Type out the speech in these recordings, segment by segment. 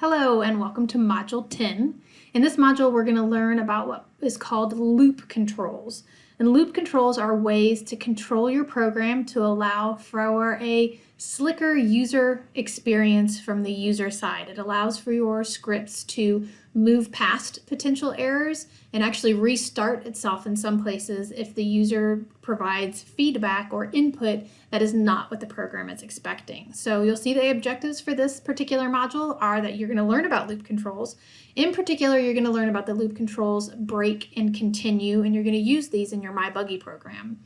Hello and welcome to Module 10. In this module, we're going to learn about what is called loop controls. And loop controls are ways to control your program to allow for a slicker user experience from the user side. It allows for your scripts to move past potential errors and actually restart itself in some places if the user provides feedback or input that is not what the program is expecting. So you'll see the objectives for this particular module are that you're going to learn about loop controls. In particular, you're going to learn about the loop controls break and continue, and you're going to use these in your MyBuggy program.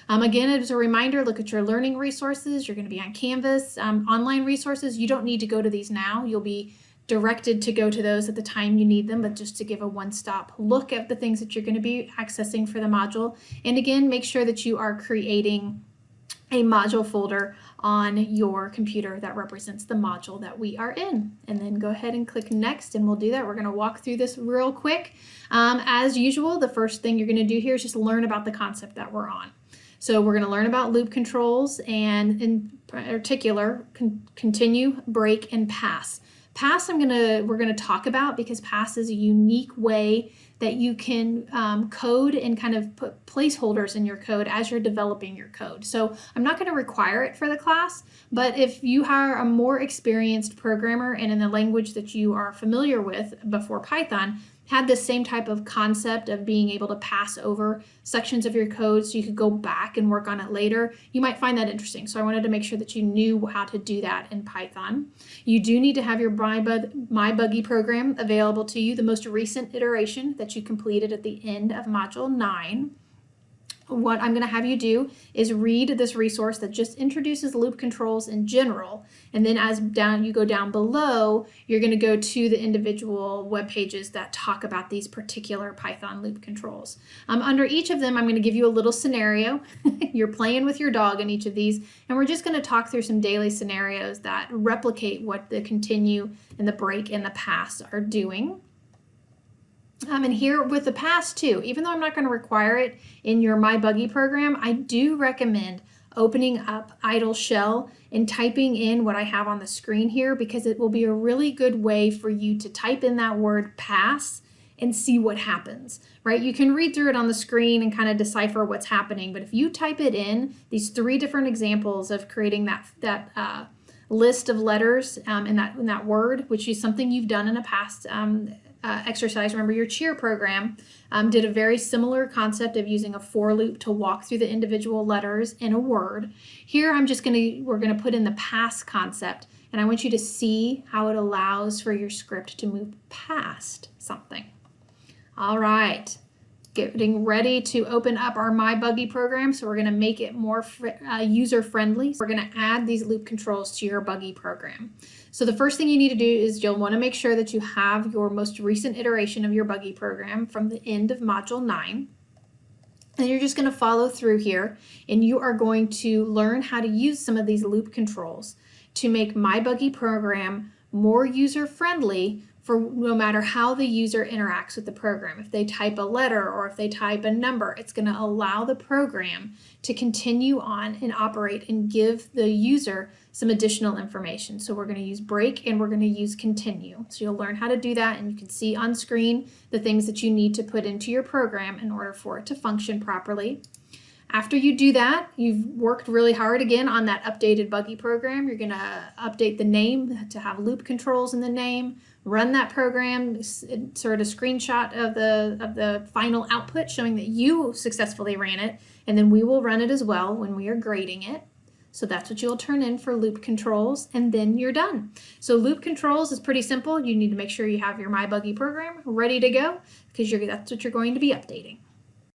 Again, as a reminder, look at your learning resources. You're going to be on Canvas. Online resources, you don't need to go to these now. You'll be directed to go to those at the time you need them, but just to give a one-stop look at the things that you're going to be accessing for the module. And again, make sure that you are creating a module folder on your computer that represents the module that we are in. And then go ahead and click next and we'll do that. We're going to walk through this real quick. As usual, the first thing you're going to do here is just learn about the concept that we're on. So we're going to learn about loop controls and in particular continue, break, and pass. Pass we're going to talk about because pass is a unique way that you can code and kind of put placeholders in your code as you're developing your code. So I'm not going to require it for the class, but if you are a more experienced programmer and in the language that you are familiar with before Python, had this same type of concept of being able to pass over sections of your code so you could go back and work on it later, you might find that interesting. So I wanted to make sure that you knew how to do that in Python. You do need to have your MyBuggy program available to you, the most recent iteration that you completed at the end of Module 9. What I'm going to have you do is read this resource that just introduces loop controls in general, and then as you go down below, you're going to go to the individual web pages that talk about these particular Python loop controls. Under each of them, I'm going to give you a little scenario. You're playing with your dog in each of these, and we're just going to talk through some daily scenarios that replicate what the continue and the break and the pass are doing. And here with the pass too, even though I'm not going to require it in your MyBuggy program, I do recommend opening up idle shell and typing in what I have on the screen here because it will be a really good way for you to type in that word pass and see what happens, right? You can read through it on the screen and kind of decipher what's happening, but if you type it in, these 3 different examples of creating that list of letters in that word, which is something you've done in a past exercise. Remember your cheer program did a very similar concept of using a for loop to walk through the individual letters in a word. Here we're going to put in the pass concept, and I want you to see how it allows for your script to move past something. All right, getting ready to open up our MyBuggy program, so we're going to make it more user-friendly. We're going to add these loop controls to your buggy program. So the first thing you need to do is you'll want to make sure that you have your most recent iteration of your buggy program from the end of Module 9. And you're just going to follow through here, and you are going to learn how to use some of these loop controls to make MyBuggy program more user-friendly for no matter how the user interacts with the program. If they type a letter or if they type a number, it's going to allow the program to continue on and operate and give the user some additional information. So we're going to use break and we're going to use continue. So you'll learn how to do that, and you can see on screen the things that you need to put into your program in order for it to function properly. After you do that, you've worked really hard again on that updated buggy program. You're going to update the name to have loop controls in the name, run that program, insert a screenshot of the final output showing that you successfully ran it, and then we will run it as well when we are grading it. So that's what you'll turn in for loop controls, and then you're done. So loop controls is pretty simple. You need to make sure you have your MyBuggy program ready to go because that's what you're going to be updating.